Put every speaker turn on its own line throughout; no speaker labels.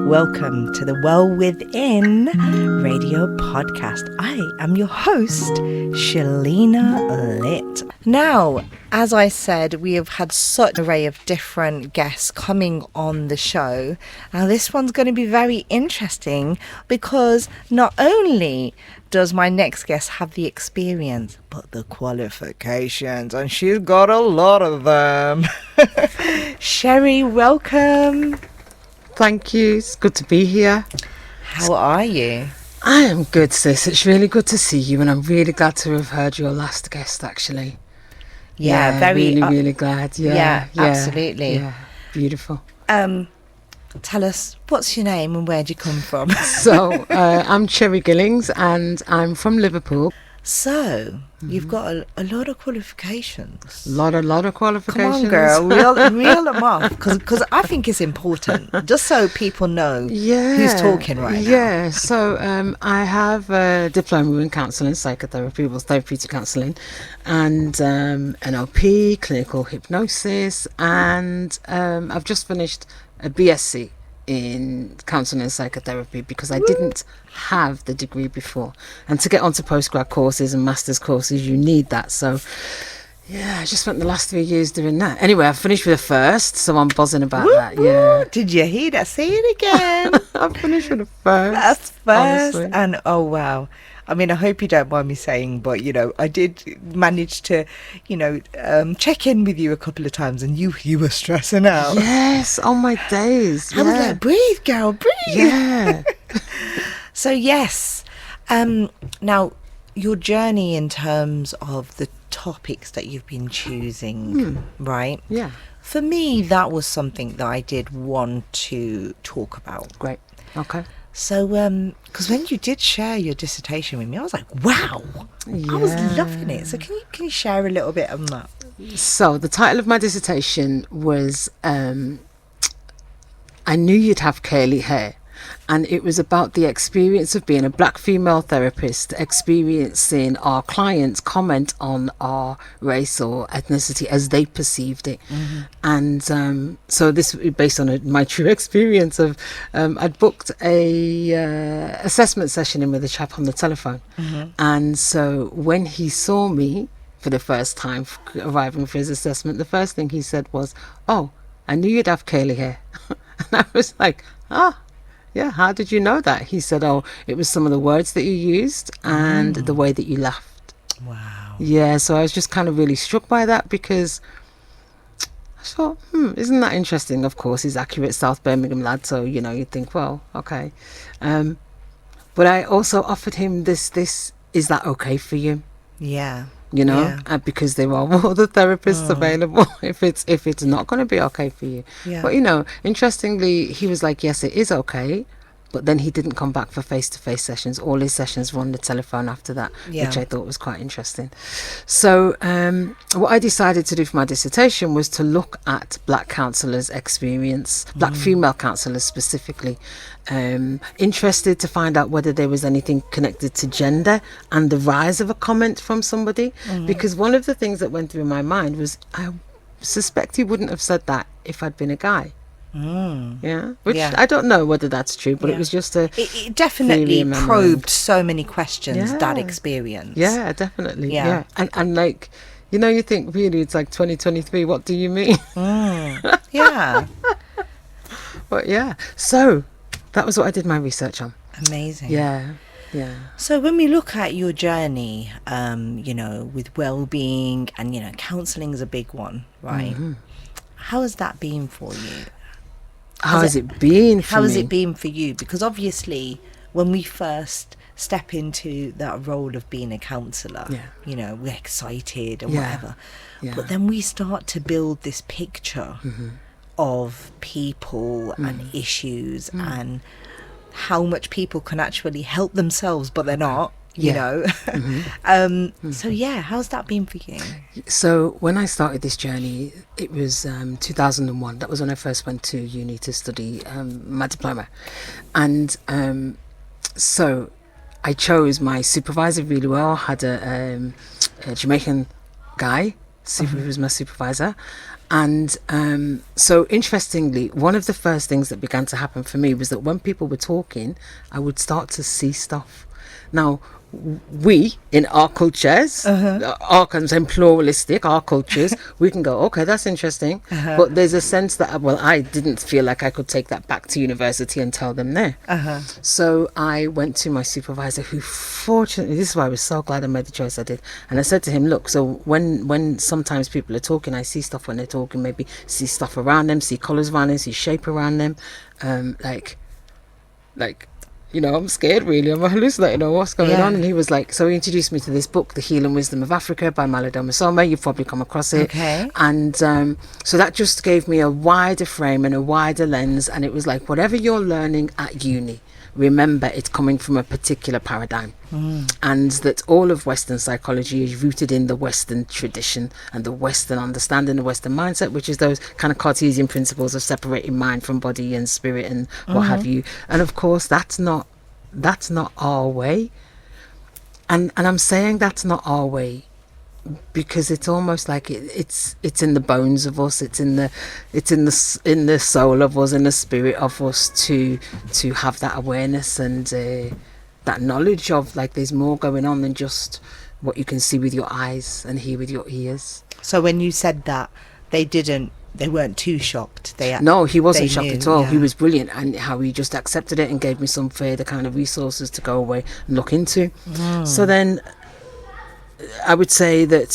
Welcome to the Well Within radio podcast. I am your host, Shalina Litt. Now, as I said, we have had such an array of different guests coming on the show. Now, this one's going to be very interesting because not only does my next guest have the experience, but the qualifications, and she's got a lot of them. Cherri, welcome.
Thank you. It's good to be here.
How are you?
I am good, sis. It's really good to see you, and I'm really glad to have heard your last guest, actually.
Very
really glad. Yeah,
absolutely.
Yeah, beautiful.
Tell us, what's your name and where do you come from?
So, I'm Cheri Gillings, and I'm from Liverpool.
So, you've got a lot of qualifications.
Lot of qualifications.
Come on, girl, reel them off, because I think it's important, just so people know who's talking right now.
Yeah, so I have a diploma in counselling, psychotherapy, therapeutic counselling, and NLP, clinical hypnosis, and I've just finished a BSc in counselling and psychotherapy because I didn't have the degree before, and to get onto postgrad courses and master's courses you need that. So yeah, I just spent the last 3 years doing that. Anyway, I finished with a first, so I'm buzzing about that. Yeah.
Did you hear that? Say it again.
I finished with a first.
That's first.
Honestly.
And oh wow, I mean, I hope you don't mind me saying, but I did manage to check in with you a couple of times, and you were stressing out.
Yes, on my days.
I was like, breathe, girl, breathe.
Yeah.
So yes, now your journey in terms of the topics that you've been choosing, right?
Yeah.
For me, that was something that I did want to talk about.
Great. Okay.
So, because when you did share your dissertation with me, I was like, wow, I was loving it. So can you share a little bit on that?
So the title of my dissertation was I Knew You'd Have Curly Hair. And it was about the experience of being a black female therapist, experiencing our clients' comment on our race or ethnicity as they perceived it. Mm-hmm. And so this is based on my true experience of I'd booked a assessment session in with a chap on the telephone. Mm-hmm. And so when he saw me for the first time arriving for his assessment, the first thing he said was, "Oh, I knew you'd have curly hair." And I was like, yeah, how did you know that? He said, "Oh, it was some of the words that you used and the way that you laughed."
Wow.
Yeah, so I was just kind of really struck by that because I thought, isn't that interesting? Of course, he's accurate South Birmingham lad, so, you'd think, well, okay. But I also offered him this, is that okay for you?
Yeah.
Because there are other therapists available if it's not going to be okay for you.
Yeah.
But interestingly, he was like, yes, it is okay, but then he didn't come back for face-to-face sessions. All his sessions were on the telephone after that, which I thought was quite interesting. So what I decided to do for my dissertation was to look at black counsellors' experience, black female counsellors specifically, interested to find out whether there was anything connected to gender and the rise of a comment from somebody, because one of the things that went through my mind was I suspect he wouldn't have said that if I'd been a guy. I don't know whether that's true, but it was just
it definitely probed so many questions, that experience.
Definitely. And like, you think, really, it's like 2023, what do you mean?
Yeah.
But so that was what I did my research on.
Amazing.
Yeah.
So when we look at your journey, with well-being and, counselling is a big one, right? Mm-hmm. How has that been for you?
How has it been
for you? Because obviously when we first step into that role of being a counsellor, we're excited and whatever. Yeah. But then we start to build this picture of people and issues and how much people can actually help themselves, but they're not. So how's that been for you?
So when I started this journey, it was 2001. That was when I first went to uni to study my diploma, and so I chose my supervisor really well. I had a Jamaican guy who was my supervisor, And so interestingly, one of the first things that began to happen for me was that when people were talking, I would start to see stuff. Now, we in our cultures, our pluralistic, our cultures, we can go, okay, that's interesting. But there's a sense that, well, I didn't feel like I could take that back to university and tell them there. So I went to my supervisor, who fortunately, this is why I was so glad I made the choice I did. And I said to him, look, so when sometimes people are talking, I see stuff when they're talking, maybe see stuff around them, see colours around them, see shape around them, like I'm scared, really. I'm hallucinating or what's going on. And he was like, so he introduced me to this book, The Healing Wisdom of Africa by Malidoma Sommer. You've probably come across it.
Okay.
And so that just gave me a wider frame and a wider lens. And it was like, whatever you're learning at uni, remember it's coming from a particular paradigm. And that all of Western psychology is rooted in the Western tradition and the Western understanding, the Western mindset, which is those kind of Cartesian principles of separating mind from body and spirit and what have you. And of course, that's not our way. And I'm saying that's not our way because it's almost like it's in the bones of us, it's in the soul of us, in the spirit of us to have that awareness and that knowledge of, like, there's more going on than just what you can see with your eyes and hear with your ears.
So when you said that, they weren't too shocked.
No, he wasn't shocked
knew,
at all.
yeah.
He was brilliant, and how he just accepted it and gave me some further kind of resources to go away and look into. So then I would say that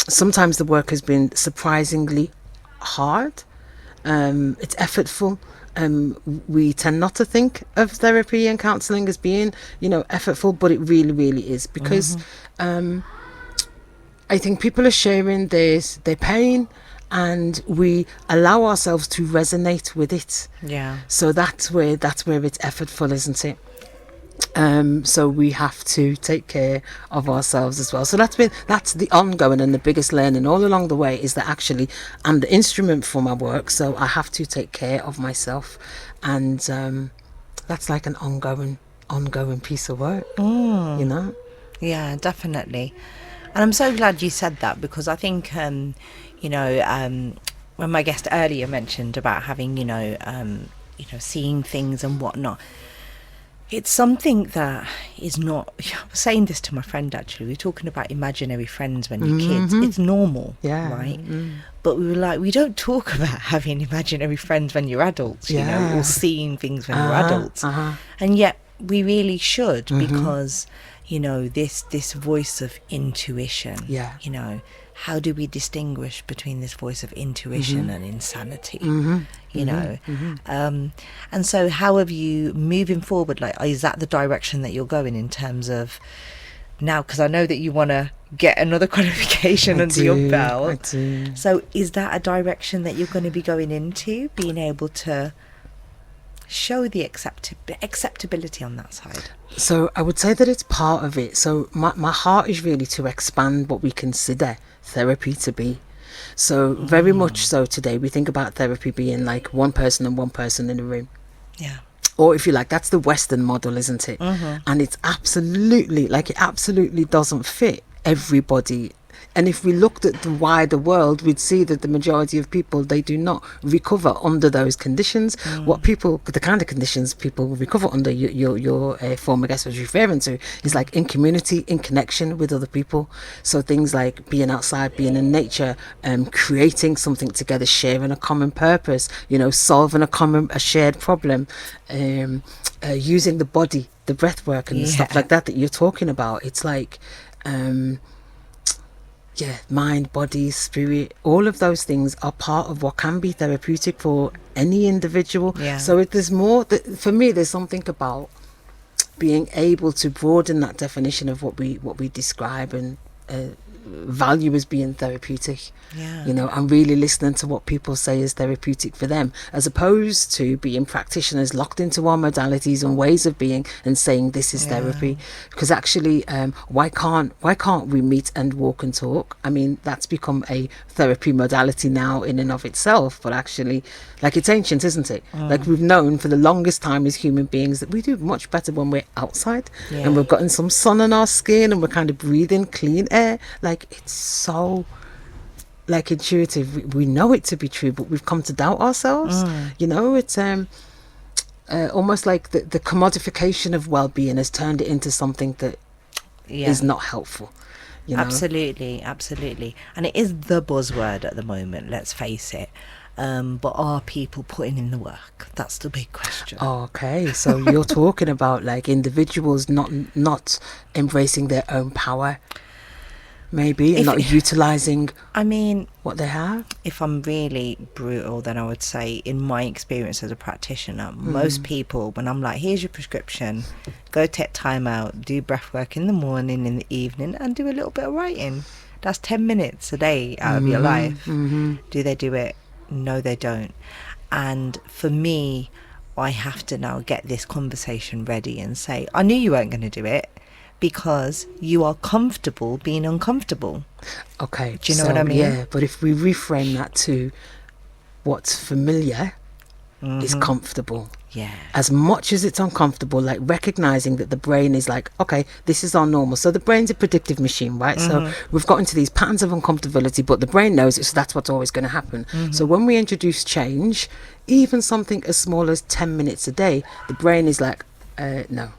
sometimes the work has been surprisingly hard. It's effortful. We tend not to think of therapy and counselling as being, effortful, but it really, really is, because I think people are sharing their pain, and we allow ourselves to resonate with it.
Yeah.
So that's where it's effortful, isn't it? So we have to take care of ourselves as well. So that's the ongoing and the biggest learning all along the way, is that actually I'm the instrument for my work, so I have to take care of myself, and that's like an ongoing piece of work.
Yeah, definitely. And I'm so glad you said that, because I think when my guest earlier mentioned about having seeing things and whatnot, it's something that is not. I was saying this to my friend, actually. We were talking about imaginary friends when you're kids. It's normal, right? But we were like, we don't talk about having imaginary friends when you're adults, or seeing things when you're adults. And yet we really should, because this voice of intuition, how do we distinguish between this voice of intuition and insanity? And so how have you, moving forward, like, is that the direction that you're going in terms of now? Because I know that you want to get another qualification under your belt.
I do.
So is that a direction that you're going to be going into, being able to show the acceptability on that side?
So I would say that it's part of it. So my heart is really to expand what we consider therapy to be. So very much so today we think about therapy being like one person and one person in a room.
Yeah.
Or if you like, that's the Western model, isn't it? And it's absolutely, it absolutely doesn't fit everybody. And if we looked at the wider world, we'd see that the majority of people, they do not recover under those conditions. The kind of conditions people will recover under, your former guest was referring to, is like in community, in connection with other people. So things like being outside, being in nature, creating something together, sharing a common purpose, solving a shared problem, using the body, the breath work and stuff like that you're talking about. It's like, mind, body, spirit, all of those things are part of what can be therapeutic for any individual. So there's more for me. There's something about being able to broaden that definition of what we describe and value as being therapeutic. And really listening to what people say is therapeutic for them, as opposed to being practitioners locked into our modalities and ways of being and saying this is therapy. Because actually, why can't we meet and walk and talk? I mean, that's become a therapy modality now in and of itself, but actually, like, it's ancient, isn't it? Like, we've known for the longest time as human beings that we do much better when we're outside and we've gotten some sun on our skin and we're kind of breathing clean air. Like, it's so like intuitive. We know it to be true, but we've come to doubt ourselves. You know, it's almost like the commodification of well-being has turned it into something that is not helpful. You know?
Absolutely. And it is the buzzword at the moment, let's face it. But are people putting in the work? That's the big question.
Okay, so you're talking about like individuals not embracing their own power, maybe, and not utilizing what they have.
If I'm really brutal, then I would say, in my experience as a practitioner, most people, when I'm like, here's your prescription, go take time out, do breath work in the morning, in the evening, and do a little bit of writing. That's 10 minutes a day out of your life. Do they do it? No, they don't. And for me, I have to now get this conversation ready and say, I knew you weren't going to do it because you are comfortable being uncomfortable.
Okay.
Do you know what I mean?
Yeah, but if we reframe that to what's familiar is comfortable.
Yeah.
As much as it's uncomfortable, like recognizing that the brain is like, okay, this is our normal. So the brain's a predictive machine, right? So we've got into these patterns of uncomfortability, but the brain knows it, so that's what's always going to happen. So when we introduce change, even something as small as 10 minutes a day, the brain is like, no.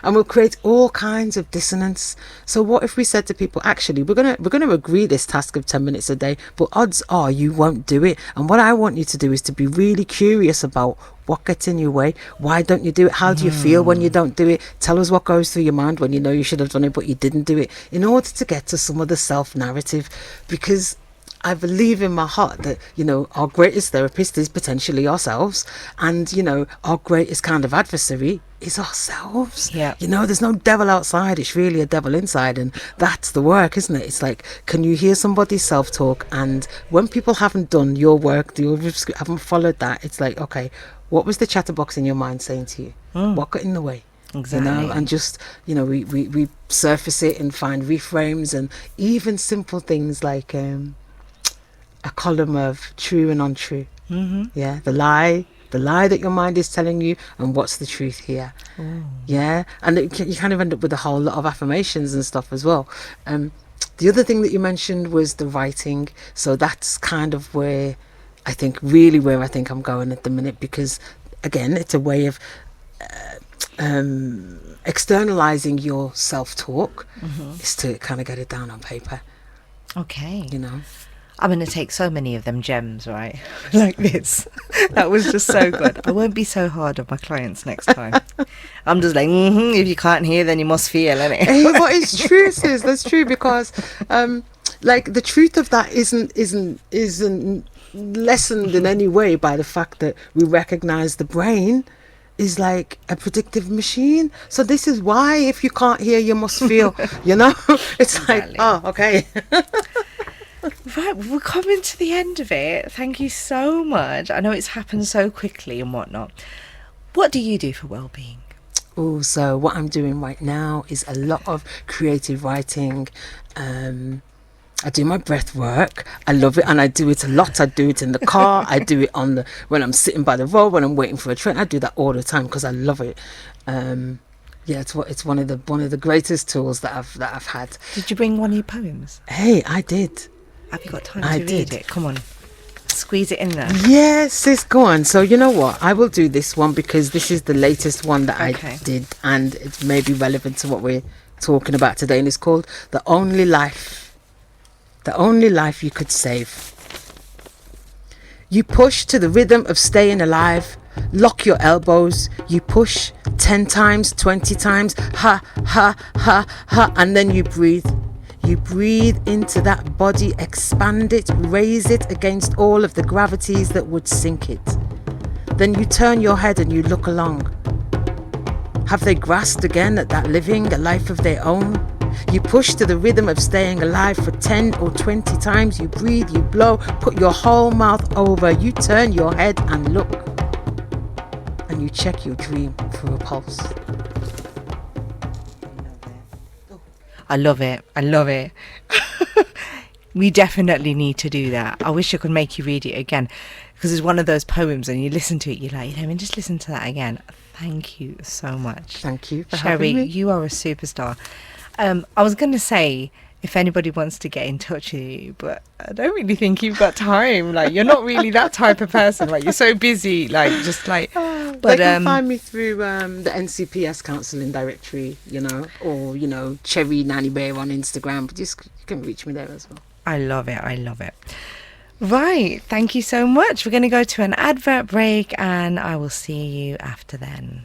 And we'll create all kinds of dissonance. So what if we said to people, actually, we're gonna agree this task of 10 minutes a day, but odds are you won't do it. And what I want you to do is to be really curious about what gets in your way. Why don't you do it? How do you feel when you don't do it? Tell us what goes through your mind when you know you should have done it but you didn't do it, in order to get to some of the self-narrative. Because I believe in my heart that, you know, our greatest therapist is potentially ourselves, and, you know, our greatest kind of adversary is ourselves.
Yeah.
You know, there's no devil outside, it's really a devil inside, and that's the work, isn't it? It's like, can you hear somebody's self-talk? And when people haven't done your work, haven't followed that, it's like, okay, what was the chatterbox in your mind saying to you? What got in the way?
Exactly.
You know, and just, you know, we surface it and find reframes, and even simple things like a column of true and untrue. Yeah, the lie that your mind is telling you, and what's the truth here. Yeah, and you kind of end up with a whole lot of affirmations and stuff as well. The other thing that you mentioned was the writing. So that's kind of where I think I'm going at the minute, because again, it's a way of externalizing your self-talk, is to kind of get it down on paper.
Okay.
You know,
I'm going to take so many of them gems, right? Like this. That was just so good. I won't be so hard on my clients next time. I'm just like, if you can't hear, then you must feel, innit?
Hey, but it's true, sis. That's true, because like the truth of that isn't lessened in any way by the fact that we recognize the brain is like a predictive machine. So this is why, if you can't hear, you must feel. You know, it's
Exactly.
like, oh, okay.
Right, we're coming to the end of it. Thank you so much. I know it's happened so quickly and whatnot. What do you do for well-being?
Oh, so what I'm doing right now is a lot of creative writing. I do my breath work. I love it, and I do it a lot. I do it in the car. I do it when I'm sitting by the road, when I'm waiting for a train. I do that all the time because I love it. Yeah, it's one of the greatest tools that I've had.
Did you bring one of your poems?
Hey, I did.
Have you got time to read it? Come on. Squeeze it in there.
Yes, sis, go on. So you know what? I will do this one because this is the latest one that I did, and it may be relevant to what we're talking about today. And it's called The Only Life You Could Save. You push to the rhythm of staying alive. Lock your elbows. You push 10 times, 20 times. Ha, ha, ha, ha. And then you breathe. You breathe into that body, expand it, raise it against all of the gravities that would sink it. Then you turn your head and you look along. Have they grasped again at that living a life of their own? You push to the rhythm of staying alive for 10 or 20 times. You breathe, you blow, put your whole mouth over. You turn your head and look. And you check your dream for a pulse.
I love it. I love it. We definitely need to do that. I wish I could make you read it again, because it's one of those poems and you listen to it, you're like, let me just listen to that again. Thank you so much.
Thank you for
Cherri,
having me.
you are a superstar. I was going to say, if anybody wants to get in touch with you, but I don't really think you've got time. Like, you're not really that type of person. Like, you're so busy. Like, just like.
But
But
they can find me through the NCPS counselling directory, or Cherri Nanny Bear on Instagram. But you can reach me there as well.
I love it. I love it. Right. Thank you so much. We're going to go to an advert break, and I will see you after then.